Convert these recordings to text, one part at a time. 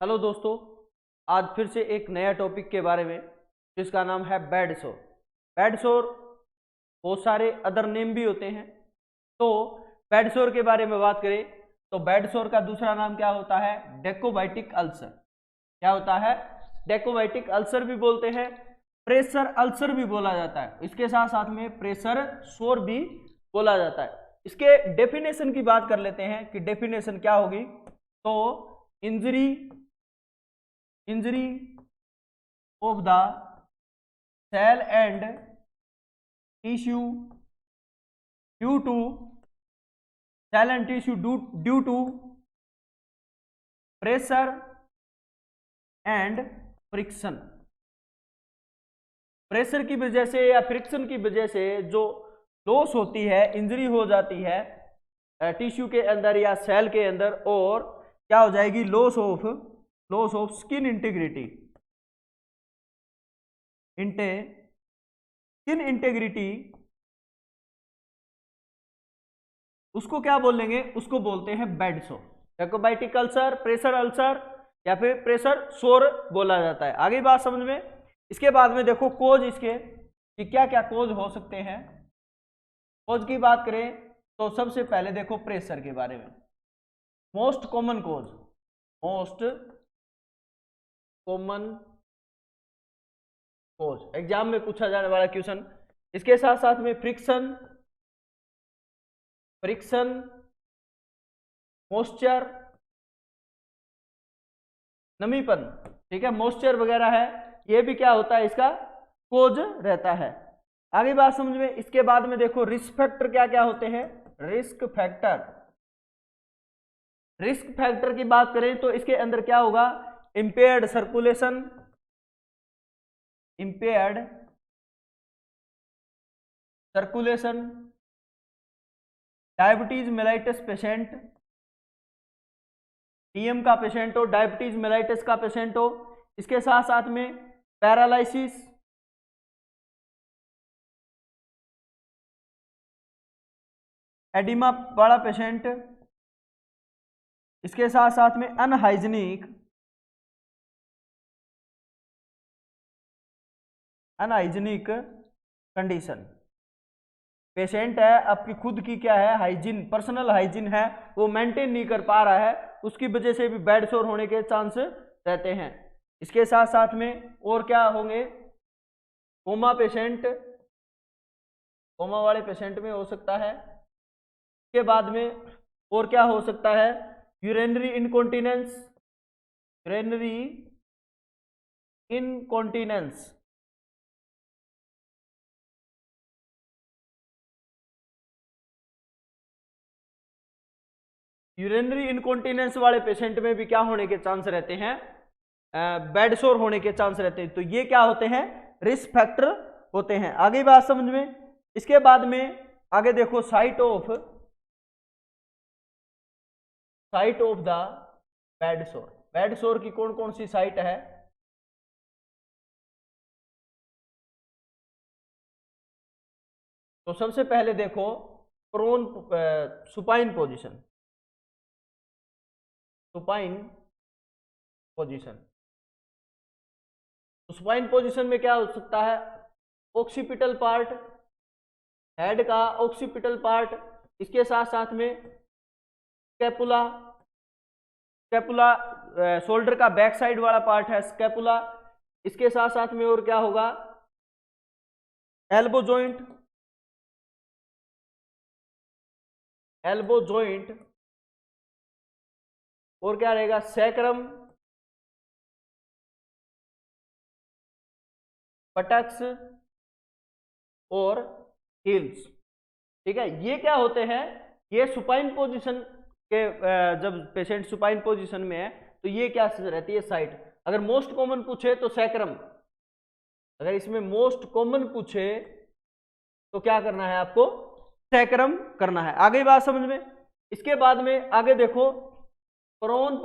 Hello दोस्तों, आज फिर से एक नया टॉपिक के बारे में जिसका नाम है बेड सोर। बेड सोर बहुत सारे अदर नेम भी होते हैं। तो बेड सोर के बारे में बात करें तो बेड सोर का दूसरा नाम क्या होता है? डेकोबाइटिक अल्सर। क्या होता है? डेकोबाइटिक अल्सर भी बोलते हैं, प्रेशर अल्सर भी बोला जाता है, इसके साथ साथ में प्रेशर सोर भी बोला जाता है। इसके डेफिनेशन की बात कर लेते हैं कि डेफिनेशन क्या होगी। तो injury of the cell and tissue due to pressure and friction। Pressure की वजह से या फ्रिक्शन की वजह से जो लॉस होती है, इंजरी हो जाती है टिश्यू के अंदर या सेल के अंदर, और क्या हो जाएगी? Loss of skin integrity. Skin integrity उसको क्या बोलेंगे? उसको बोलते हैं बेड सोर। डेकोबाइटिक अल्सर, प्रेशर अल्सर या फिर प्रेशर सोर बोला जाता है। आगे बात समझ में। इसके बाद में देखो कोज इसके कि क्या क्या कोज हो सकते हैं। कोज की बात करें तो सबसे पहले देखो प्रेशर के बारे में। मोस्ट कॉमन कोज एग्जाम में पूछा जाने वाला क्वेश्चन। इसके साथ साथ में फ्रिक्शन, मॉइस्चर, नमीपन, ठीक है, मॉइस्चर वगैरह है, ये भी क्या होता है? इसका कोज रहता है। आगे बात समझ में। इसके बाद में देखो रिस्क फैक्टर क्या क्या होते हैं। रिस्क फैक्टर की बात करें तो इसके अंदर क्या होगा? Impaired circulation, diabetes mellitus patient, TM का पेशेंट हो, डायबिटीज मेलाइटिस का पेशेंट हो। इसके साथ साथ में पैरालिसिस, एडिमा वाला पेशेंट। इसके साथ साथ में अनहाइजीनिक कंडीशन। पेशेंट है, आपकी खुद की क्या है? हाइजीन, पर्सनल हाइजीन है, वो मेंटेन नहीं कर पा रहा है, उसकी वजह से भी बेड सोर होने के चांस रहते हैं। इसके साथ साथ में और क्या होंगे? कोमा वाले पेशेंट में हो सकता है। इसके बाद में और क्या हो सकता है? Urinary incontinence. यूरिनरी इनकॉन्टिनेंस वाले पेशेंट में भी क्या होने के चांस रहते हैं? बेड सोर होने के चांस रहते हैं। तो ये क्या होते हैं? रिस्क फैक्टर होते हैं। आगे बात समझ में। इसके बाद में आगे देखो साइट ऑफ द बेड सोर की कौन कौन सी साइट है? तो सबसे पहले देखो prone supine position. Supine position में क्या हो सकता है? ऑक्सीपिटल पार्ट, हेड का ऑक्सीपिटल पार्ट। इसके साथ साथ में स्कैपुला शोल्डर का बैक साइड वाला पार्ट है स्कैपुला। इसके साथ साथ में और क्या होगा? एल्बो जॉइंट, और क्या रहेगा? सैक्रम, बटक्स और हील्स। ठीक है, ये क्या होते हैं? ये सुपाइन पोजीशन के जब पेशेंट सुपाइन पोजीशन में है तो ये क्या रहती है? साइट। अगर मोस्ट कॉमन पूछे तो सैक्रम। अगर इसमें मोस्ट कॉमन पूछे तो क्या करना है आपको? सैक्रम करना है। आगे बात समझ में। इसके बाद में आगे देखो प्रोन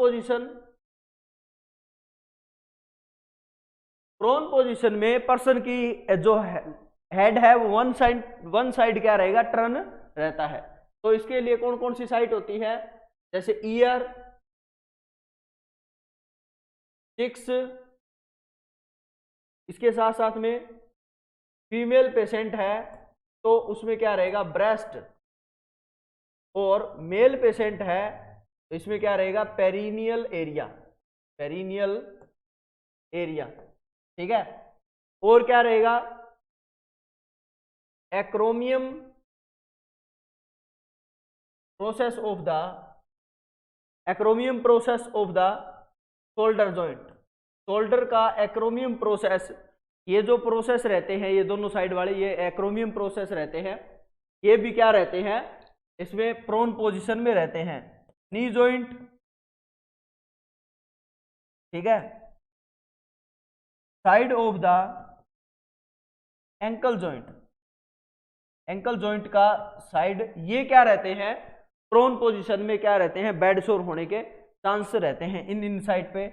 पोजीशन में पर्सन की जो हेड है वो वन साइड क्या रहेगा? टर्न रहता है। तो इसके लिए कौन कौन सी साइट होती है? जैसे ईयर, 6, इसके साथ साथ में फीमेल पेशेंट है तो उसमें क्या रहेगा, ब्रेस्ट, और मेल पेशेंट है तो इसमें क्या रहेगा, पेरिनियल एरिया, पेरिनियल एरिया, ठीक है। और क्या रहेगा, एक्रोमियम process of the, एक्रोमियम process of the shoulder joint, shoulder का एक्रोमियम प्रोसेस, ये जो प्रोसेस रहते हैं ये दोनों साइड वाले, ये एक्रोमियम प्रोसेस रहते हैं, ये भी क्या रहते हैं, इसमें प्रोन पोजीशन में रहते हैं। नी जॉइंट, ठीक है, side of the ankle joint, ankle joint का साइड, ये क्या रहते हैं, प्रोन पोजीशन में क्या रहते हैं, बेड सोर होने के चांस रहते हैं इन साइड पे।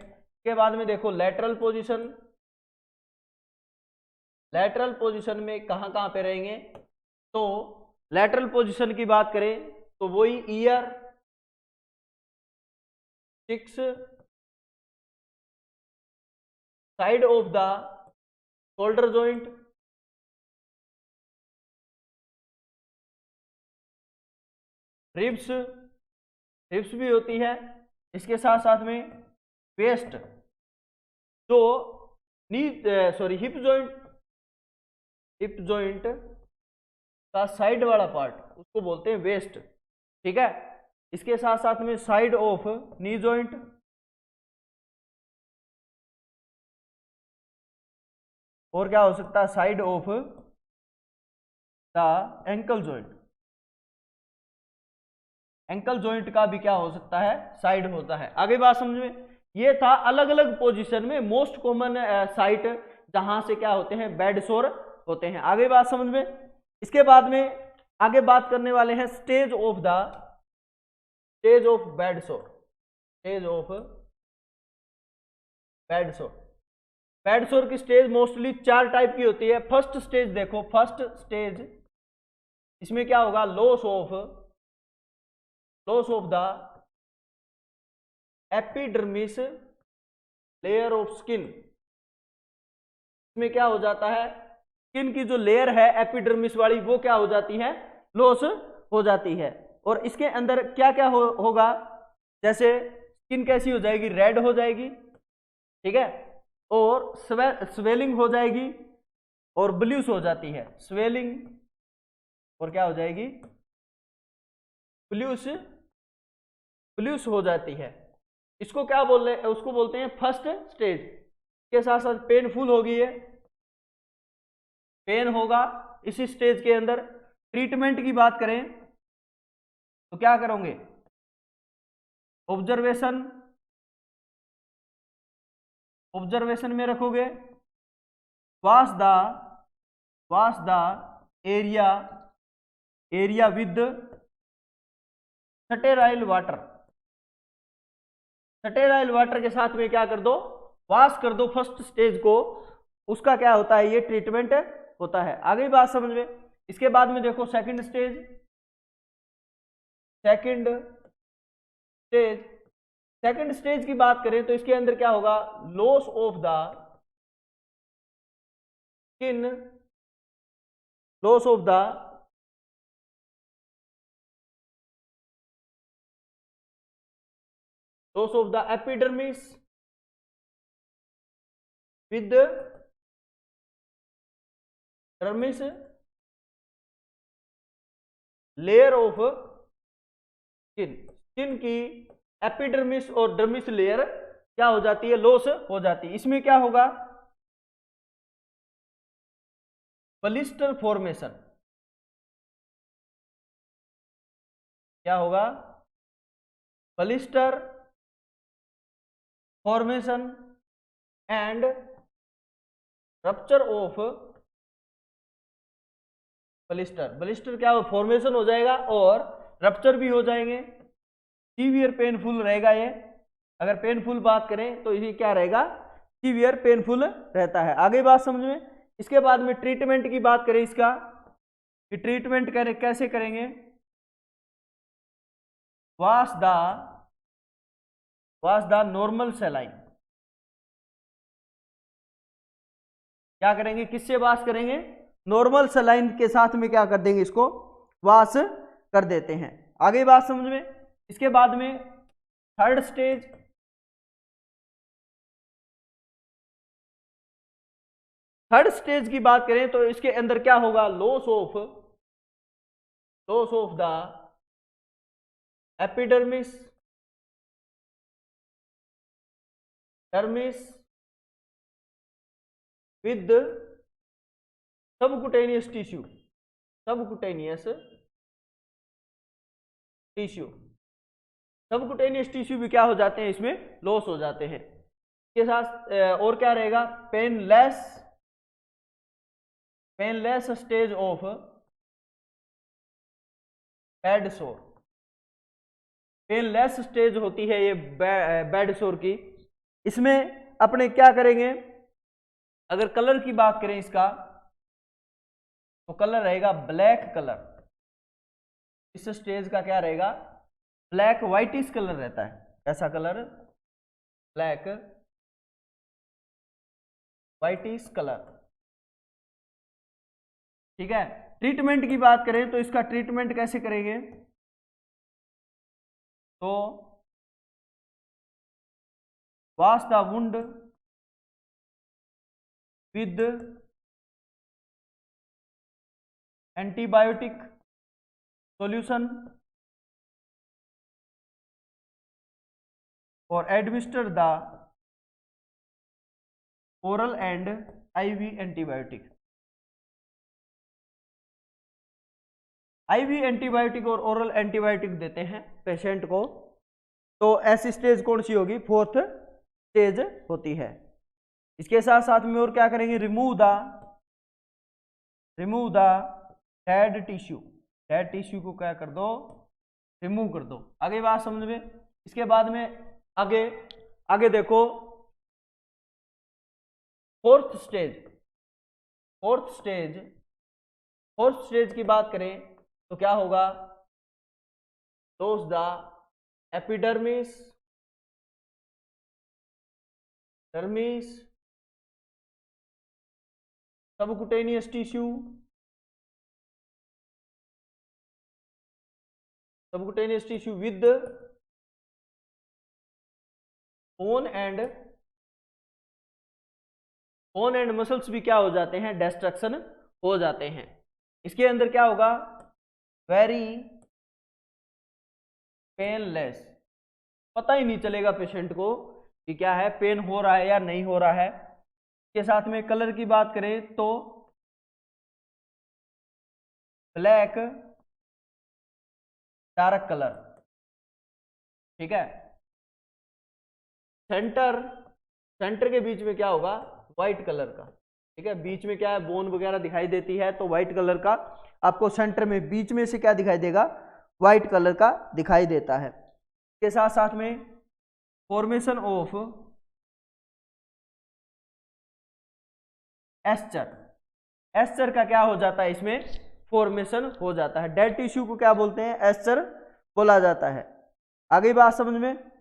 के बाद में देखो लेटरल पोजीशन, लेटरल पोजीशन में कहां कहां पे रहेंगे, तो लेटरल पोजीशन की बात करें तो वही ear, 6, side of the shoulder joint, ribs, ribs भी होती है, इसके साथ साथ में वेस्ट, जो knee sorry hip joint, hip joint का साइड वाला पार्ट उसको बोलते हैं वेस्ट, ठीक है। इसके साथ साथ में साइड ऑफ नी जॉइंट, और क्या हो सकता है, side of the ankle joint, ankle joint का भी क्या हो सकता है, साइड होता है। आगे बात समझ में, ये था अलग अलग पोजीशन में मोस्ट कॉमन साइट जहां से क्या होते हैं, बेड सोर होते हैं। आगे बात समझ में, इसके बाद में आगे बात करने वाले हैं stage of the, stage of bed सोर, स्टेज ऑफ बेड सोर। बेड सोर की स्टेज मोस्टली 4 टाइप की होती है। फर्स्ट स्टेज देखो, फर्स्ट स्टेज, इसमें क्या होगा, loss of the epidermis layer of skin, इसमें क्या हो जाता है, स्किन की जो लेयर है एपिडर्मिस वाली वो क्या हो जाती है, लॉस हो जाती है। और इसके अंदर क्या क्या होगा, जैसे स्किन कैसी हो जाएगी, रेड हो जाएगी, ठीक है, और स्वेलिंग हो जाएगी, और ब्लूस हो जाती है, स्वेलिंग, और क्या हो जाएगी, ब्लूस, ब्लूस हो जाती है। इसको क्या बोल रहे हैं, उसको बोलते हैं फर्स्ट स्टेज। के साथ साथ पेनफुल होगी, ये पेन होगा इसी स्टेज के अंदर। ट्रीटमेंट की बात करें तो क्या करोगे, ऑब्जर्वेशन, ऑब्जर्वेशन में रखोगे, wash the area, area with sterile water, sterile water के साथ में क्या कर दो, वॉश कर दो फर्स्ट स्टेज को, उसका क्या होता है, ये ट्रीटमेंट होता है। आगे बात समझ में, इसके बाद में देखो second stage, second stage, second stage की बात करें तो इसके अंदर क्या होगा, loss of the skin, loss of the loss of the epidermis with dermis layer of skin, skin की एपिडर्मिस और डर्मिस लेयर क्या हो जाती है, लॉस हो जाती है। इसमें क्या होगा, ब्लिस्टर फॉर्मेशन, क्या होगा, blister formation and rupture of blister, blister क्या हो, फॉर्मेशन हो जाएगा और रप्चर भी हो जाएंगे। सीवियर पेनफुल रहेगा ये, अगर पेनफुल बात करें तो ये क्या रहेगा, सीवियर पेनफुल रहता है। आगे बात समझ में, इसके बाद में ट्रीटमेंट की बात करें इसका, कि ट्रीटमेंट कैसे करेंगे, वॉश द नॉर्मल सलाइन, क्या करेंगे, किससे वाश करेंगे, नॉर्मल सलाइन के साथ में क्या कर देंगे, इसको वाश कर देते हैं। आगे बात समझ में। इसके बाद में थर्ड स्टेज, थर्ड स्टेज की बात करें तो इसके अंदर क्या होगा, loss of the epidermis with subcutaneous tissue, subcutaneous tissue भी क्या हो जाते हैं, इसमें लॉस हो जाते हैं। इसके साथ और क्या रहेगा, पेनलेस स्टेज ऑफ बेड सोर, पेनलेस स्टेज होती है ये बेड सोर की। इसमें अपने क्या करेंगे, अगर कलर की बात करें इसका तो कलर रहेगा ब्लैक कलर, इस स्टेज का क्या रहेगा, ब्लैक व्हाइटिश कलर रहता है, ऐसा कलर ब्लैक व्हाइटिश कलर, ठीक है। ट्रीटमेंट की बात करें तो इसका ट्रीटमेंट कैसे करेंगे, तो wash the wound with antibiotic solution और administer the oral and IV antibiotic. IV antibiotic और ओरल एंटीबायोटिक देते हैं पेशेंट को। तो ऐसी स्टेज कौन सी होगी, फोर्थ स्टेज होती है। इसके साथ साथ में और क्या करेंगे, रिमूव द डेड टिश्यू को क्या कर दो, रिमूव कर दो। आगे बात समझ में। इसके बाद में आगे देखो, फोर्थ स्टेज की बात करें तो क्या होगा, the epidermis subcutaneous tissue with bone and muscles भी क्या हो जाते हैं, डिस्ट्रक्शन हो जाते हैं। इसके अंदर क्या होगा, वेरी पेनलेस, पता ही नहीं चलेगा पेशेंट को कि क्या है, पेन हो रहा है या नहीं हो रहा है। इसके साथ में कलर की बात करें तो ब्लैक डार्क कलर, ठीक है। सेंटर के बीच में क्या होगा, व्हाइट कलर का, ठीक है। बीच में क्या है, बोन वगैरह दिखाई देती है, तो व्हाइट कलर का आपको सेंटर में बीच में से क्या दिखाई देगा, व्हाइट कलर का दिखाई देता है। इसके साथ साथ में फॉर्मेशन ऑफ एस्चर का क्या हो जाता है, इसमें फॉर्मेशन हो जाता है। डेड टिश्यू को क्या बोलते हैं, एस्चर बोला जाता है। आगे बात समझ में।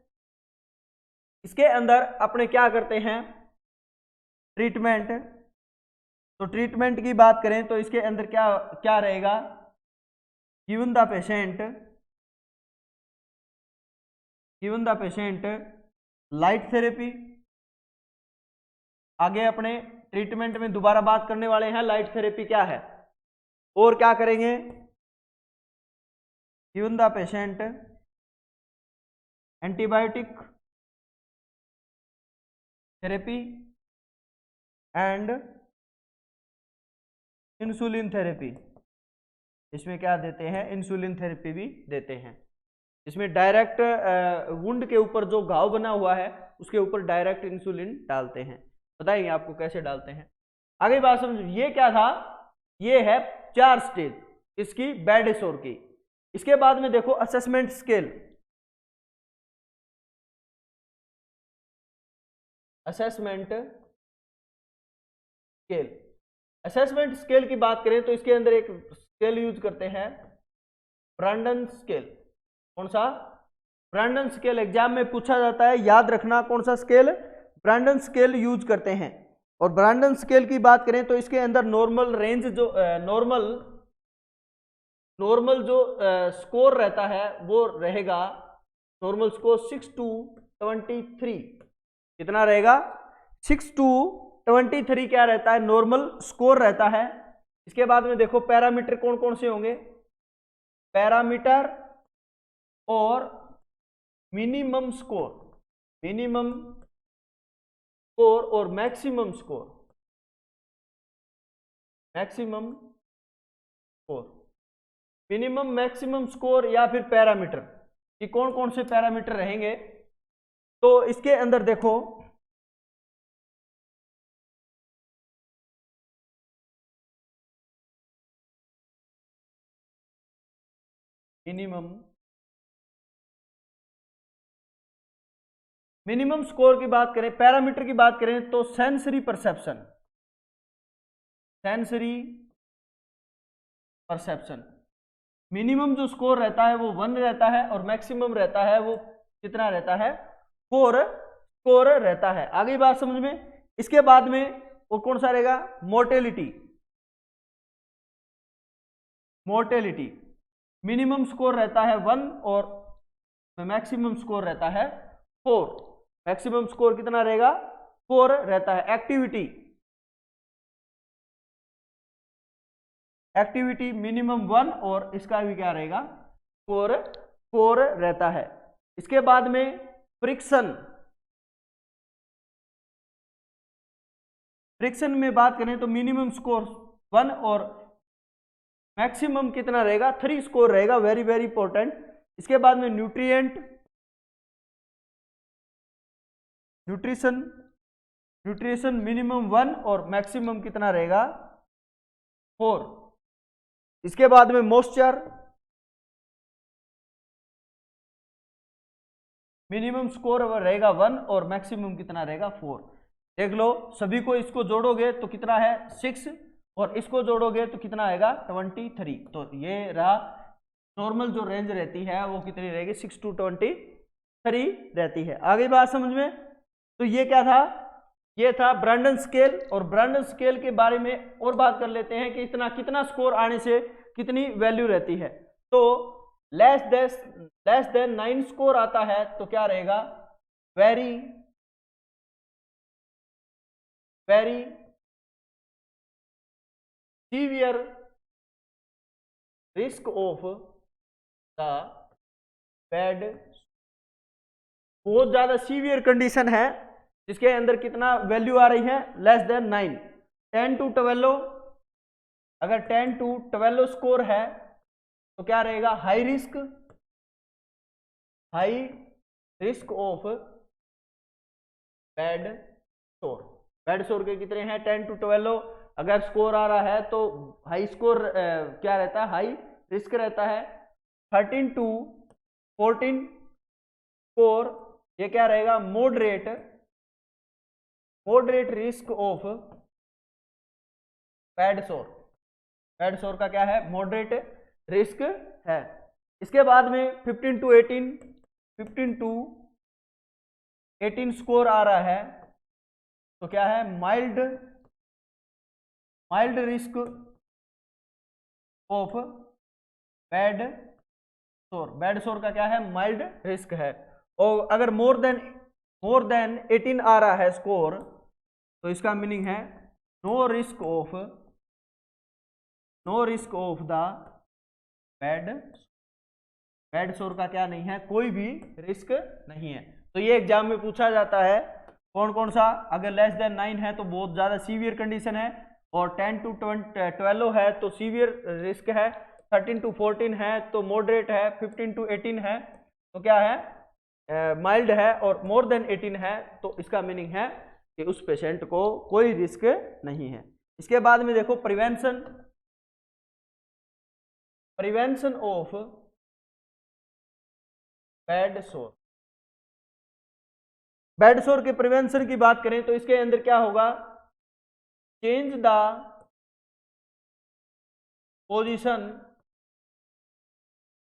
इसके अंदर अपने क्या करते हैं, ट्रीटमेंट। तो ट्रीटमेंट की बात करें तो इसके अंदर क्या रहेगा, given the patient light therapy. आगे अपने ट्रीटमेंट में दोबारा बात करने वाले हैं लाइट थेरेपी क्या है, और क्या करेंगे, given the patient antibiotic therapy and insulin therapy. इसमें क्या देते हैं, इंसुलिन थेरेपी भी देते हैं। इसमें डायरेक्ट वुंड के ऊपर जो घाव बना हुआ है उसके ऊपर डायरेक्ट इंसुलिन डालते हैं। बताएंगे आपको कैसे डालते हैं। आगे बात समझो, ये क्या था, ये है 4 स्टेज इसकी बेड सोर की। इसके बाद में देखो असेसमेंट स्केल। असेसमेंट स्केल की बात करें तो इसके अंदर एक स्केल यूज करते हैं, ब्रांडन स्केल। कौन सा, ब्रांडन स्केल। एग्जाम में पूछा जाता है, याद रखना कौन सा स्केल, ब्रांडन स्केल यूज करते हैं। और ब्रांडन स्केल की बात करें तो इसके अंदर नॉर्मल रेंज जो नॉर्मल जो स्कोर रहता है वो रहेगा, नॉर्मल स्कोर 6 to 23। कितना रहेगा? 6 to 23 क्या रहता है? नॉर्मल स्कोर रहता है। इसके बाद में देखो पैरामीटर कौन कौन से होंगे, पैरामीटर और मिनिमम स्कोर, मिनिमम स्कोर और maximum score, maximum score, minimum maximum score या फिर पैरामीटर, कि कौन कौन से पैरामीटर रहेंगे। तो इसके अंदर देखो मिनिमम स्कोर की बात करें, पैरामीटर की बात करें तो sensory perception, sensory perception, minimum जो स्कोर रहता है वो 1 रहता है और मैक्सिमम रहता है वो कितना रहता है? 4 स्कोर रहता है। आगे बात समझ में। इसके बाद में वो कौन सा रहेगा? मोर्टेलिटी, मोर्टेलिटी, मिनिमम स्कोर रहता है 1 और मैक्सिमम स्कोर रहता है 4। मैक्सिमम स्कोर कितना रहेगा? 4 रहता है। एक्टिविटी, एक्टिविटी मिनिमम 1 और इसका भी क्या रहेगा? 4 रहता है। इसके बाद में फ्रिक्शन, फ्रिक्शन में बात करें तो मिनिमम स्कोर 1 और मैक्सिमम कितना रहेगा? 3 स्कोर रहेगा। Very very important. इसके बाद में न्यूट्रिएंट, न्यूट्रिशन, न्यूट्रिशन मिनिमम 1 और मैक्सिमम कितना रहेगा? 4। इसके बाद में मॉइस्चर, मिनिमम स्कोर रहेगा 1 और मैक्सिमम कितना रहेगा? 4। देख लो सभी को, इसको जोड़ोगे तो कितना है? 6 और इसको जोड़ोगे तो कितना आएगा? 23। तो ये रहा नॉर्मल जो रेंज रहती है वो कितनी रहेगी? 6 to 23 रहती है। आगे बात समझ में। तो ये क्या था? ये था ब्रांडन स्केल। और ब्रांडन स्केल के बारे में और बात कर लेते हैं कि इतना कितना स्कोर आने से कितनी वैल्यू रहती है। तो लेस देन 9 स्कोर आता है तो क्या रहेगा? Very very severe risk of the bad, बहुत ज्यादा सीवियर कंडीशन है जिसके अंदर कितना वैल्यू आ रही है? Less than 9। 10 to 12, अगर 10 to 12 स्कोर है तो क्या रहेगा? High risk, high risk of bad score. Bad score के कितने हैं? 10 to 12। अगर स्कोर आ रहा है तो हाई स्कोर क्या रहता है? हाई रिस्क रहता है। 13 to 14 स्कोर ये क्या रहेगा? Moderate, moderate risk of bad score. Bad score का क्या है? मॉडरेट रिस्क है। इसके बाद में 15 to 18, 15 to 18 स्कोर आ रहा है तो क्या है? Mild, mild risk of bad score. Bad score का क्या है? माइल्ड रिस्क है। और अगर मोर देन 18 आ रहा है स्कोर तो इसका मीनिंग है no risk of, no risk of the bad. Bad score का क्या नहीं है? कोई भी रिस्क नहीं है। तो ये एग्जाम में पूछा जाता है कौन कौन सा। अगर लेस देन 9 है तो बहुत ज्यादा सीवियर कंडीशन है, और 10 to 12 है तो सीवियर रिस्क है, 13 to 14 है तो मॉडरेट है, 15 to 18 है तो क्या है? माइल्ड है, और मोर देन 18 है तो इसका मीनिंग है कि उस पेशेंट को कोई रिस्क नहीं है। इसके बाद में देखो प्रिवेंशन, प्रिवेंशन ऑफ बैड सोर। बैड सोर के प्रिवेंशन की बात करें तो इसके अंदर क्या होगा? Change the position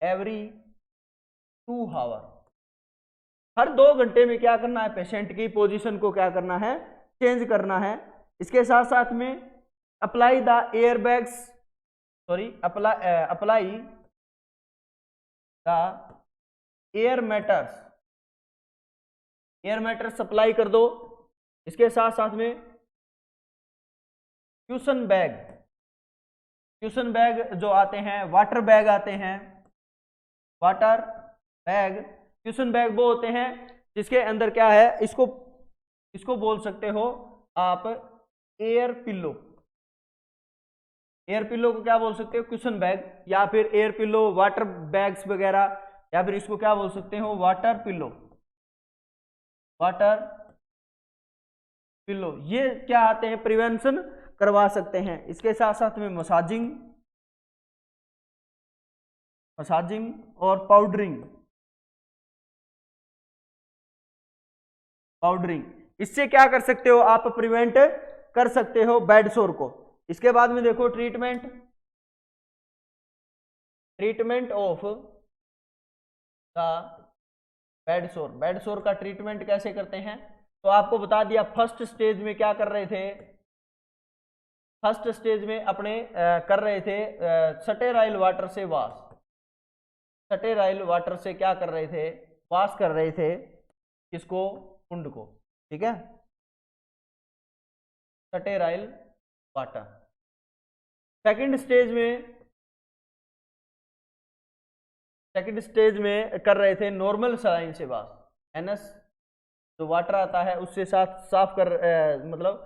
every 2 hour. हर 2 घंटे में क्या करना है? पेशेंट की पोजीशन को क्या करना है? चेंज करना है। इसके साथ साथ में apply the air bags, sorry apply the air matters supply कर दो। इसके साथ साथ में क्यूशन बैग जो आते हैं, वाटर बैग आते हैं, वाटर बैग, क्यूशन बैग वो होते हैं जिसके अंदर क्या है, इसको बोल सकते हो आप एयर पिल्लो को क्या बोल सकते हो, क्यूशन बैग, या फिर एयर पिल्लो, वाटर बैग्स वगैरह, या फिर इसको क्या बोल सकते हो, वाटर पिल्लो। ये क्या आते हैं, प्रिवेंशन करवा सकते हैं। इसके साथ साथ में मसाजिंग और पाउडरिंग, इससे क्या कर सकते हो आप, प्रिवेंट कर सकते हो बेड सोर को। इसके बाद में देखो ट्रीटमेंट ऑफ द बेड सोर का ट्रीटमेंट कैसे करते हैं, तो आपको बता दिया। फर्स्ट स्टेज में क्या कर रहे थे, फर्स्ट स्टेज में अपने कर रहे थे स्टेराइल वाटर से वॉश, स्टेराइल वाटर से क्या कर रहे थे, वॉश कर रहे थे किसको, वुंड को, ठीक है, स्टेराइल वाटर। सेकंड स्टेज में कर रहे थे नॉर्मल सलाइन से वॉश, एनएस जो वाटर आता है उससे साफ कर मतलब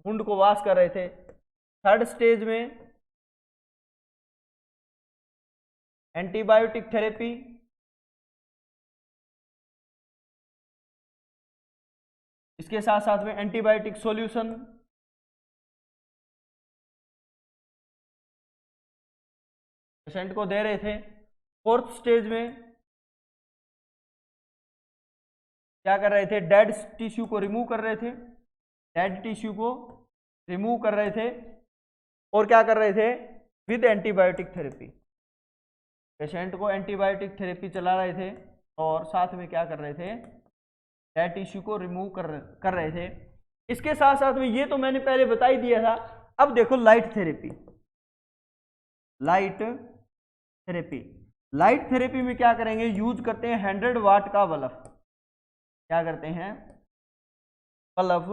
वुंड को वॉश कर रहे थे। थर्ड स्टेज में एंटीबायोटिक थेरेपी, इसके साथ साथ में एंटीबायोटिक सॉल्यूशन, पेशेंट को दे रहे थे। फोर्थ स्टेज में क्या कर रहे थे, डेड टिश्यू को रिमूव कर रहे थे, और क्या कर रहे थे, विद एंटीबायोटिक थेरेपी, पेशेंट को एंटीबायोटिक थेरेपी चला रहे थे और साथ में क्या कर रहे थे, डेड टिश्यू को रिमूव कर रहे थे। इसके साथ साथ में, ये तो मैंने पहले बता ही दिया था। अब देखो लाइट थेरेपी में क्या करेंगे, यूज करते हैं 100 वाट का बल्ब, क्या करते हैं, बल्ब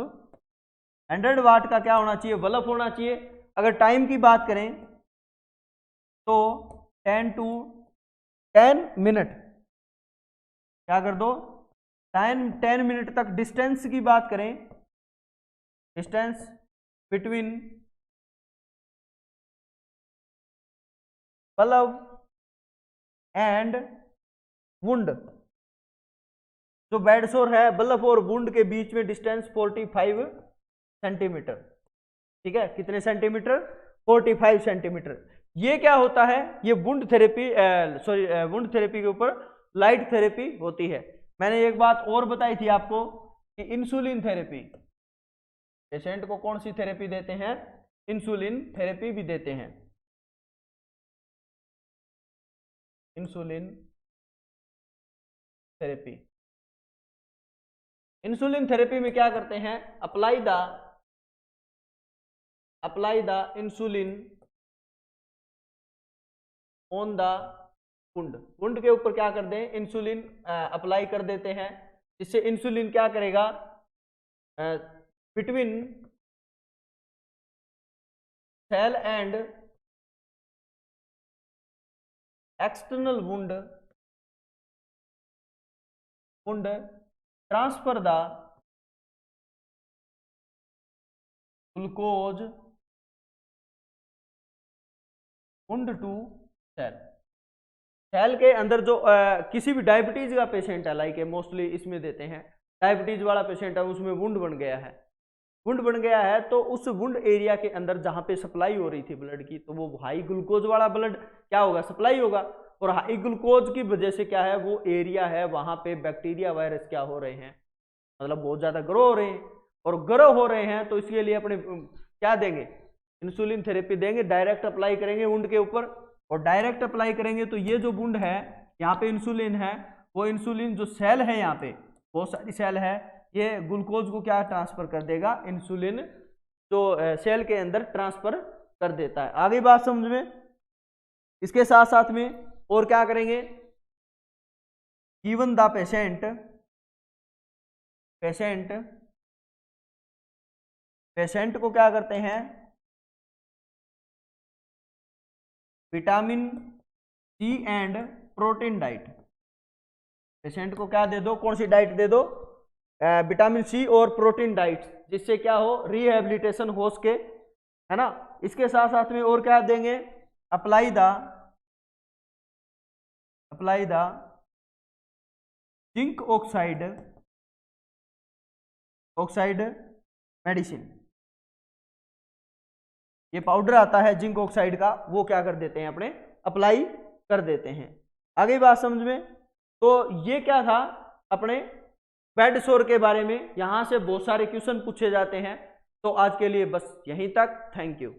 100 वाट का क्या होना चाहिए, बल्ब होना चाहिए। अगर टाइम की बात करें तो 10 मिनट, क्या कर दो, 10 मिनट तक। डिस्टेंस की बात करें, distance between bulb and wound, जो बेड सोर है, बल्ब और वुंड के बीच में डिस्टेंस 45 सेंटीमीटर, ठीक है, कितने सेंटीमीटर, 45 सेंटीमीटर। ये क्या होता है, ये वुंड थेरेपी के ऊपर लाइट थेरेपी होती है। मैंने एक बात और बताई थी आपको कि इंसुलिन थेरेपी, पेशेंट को कौन सी थेरेपी देते हैं, इंसुलिन थेरेपी भी देते हैं। इंसुलिन थेरेपी में क्या करते हैं, apply the insulin on the wound के ऊपर क्या कर दें, इंसुलिन अप्लाई कर देते हैं, जिससे इंसुलिन क्या करेगा, between cell and external wound transfer the glucose wound to cell के अंदर। जो किसी भी डायबिटीज का पेशेंट है, लाइक मोस्टली इसमें देते हैं, डायबिटीज वाला पेशेंट है, उसमें वुंड बन गया है, तो उस वुंड एरिया के अंदर जहां पे सप्लाई हो रही थी ब्लड की, तो वो हाई ग्लूकोज वाला ब्लड क्या होगा, सप्लाई होगा। और हाई ग्लूकोज की वजह से क्या है, वो एरिया है वहां पे बैक्टीरिया वायरस क्या हो रहे हैं, मतलब बहुत ज्यादा ग्रो हो रहे हैं, और ग्रो हो रहे हैं तो इसके लिए अपने क्या देंगे, इंसुलिन थेरेपी देंगे, डायरेक्ट अप्लाई करेंगे वुंड के ऊपर। और डायरेक्ट अप्लाई करेंगे तो ये जो वुंड है, यहाँ पे इंसुलिन है, वो इंसुलिन जो सेल है, यहाँ पे बहुत सारी सेल है, ये ग्लूकोज को क्या ट्रांसफर कर देगा, इंसुलिन जो सेल के अंदर ट्रांसफर कर देता है। आगे बात समझ में। इसके साथ साथ में और क्या करेंगे, गिवन द पेशेंट को क्या करते हैं, vitamin C and protein diet. Patient को क्या दे दो, कौन सी डाइट दे दो, विटामिन सी और प्रोटीन डाइट, जिससे क्या हो, रिहेबिलिटेशन हो सके, है ना। इसके साथ साथ में और क्या देंगे, apply the zinc oxide medicine. ये पाउडर आता है जिंक ऑक्साइड का, वो क्या कर देते हैं, अपने अप्लाई कर देते हैं। आगे बात समझ में। तो ये क्या था अपने बेड सोर के बारे में। यहां से बहुत सारे क्वेश्चन पूछे जाते हैं। तो आज के लिए बस यहीं तक। Thank you.